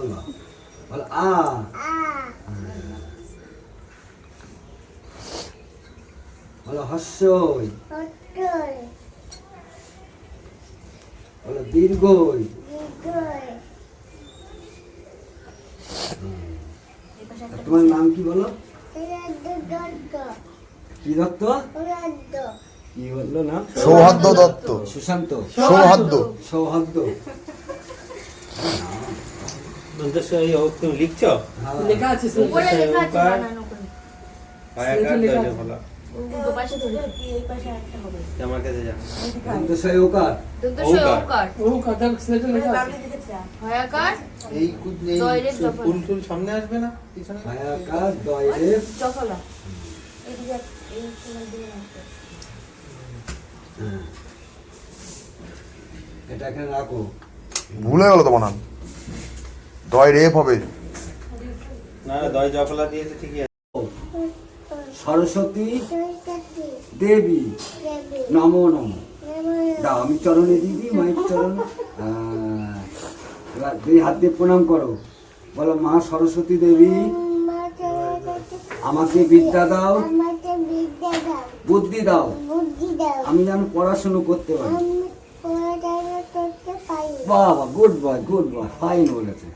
বলো বলো আ বলো হস্যই বলো দীর্ঘই তোমার নাম কি বলো? কি দত্ত? কি বললো না? সৌহার্দ্য দত্ত। সুশান্ত। সৌহার্দ্য। সৌহার্দ্য। তুমি লিখছো? লেখা আছে উপরে লেখা আছে বানানো করে। দুটো পাশে ধরে এই পাশে একটা হবে। আমার কাছে যা। দন্তস্বয় ওকার। দন্তস্বয় ওকার। ও কথা স্লেটে লেখা আছে হয়াকার এই দয়রের জফলা। ফুল ফুল সামনে আসবে না পিছনে? হায়াকার দয়রের জফলা। এইদিকে এই তোমার দিয়ে রাখো। এটা এখানে রাখো। ভুলে গেল তো বানান। দয় রেপ হবে। না দয় জফলা দিয়েছে ঠিকই আছে। সরস্বতী দেবী নমো নমো দাও, আমি চরণে দিয়ে দিই মায়ের চরণ। এবার দুই হাত দিয়ে প্রণাম করো, বলো মা সরস্বতী দেবী আমাকে বিদ্যা দাও, বুদ্ধি দাও, আমি যেন পড়াশুনো করতে পারি। বাবা গুড বয়, ফাইন বলেছে।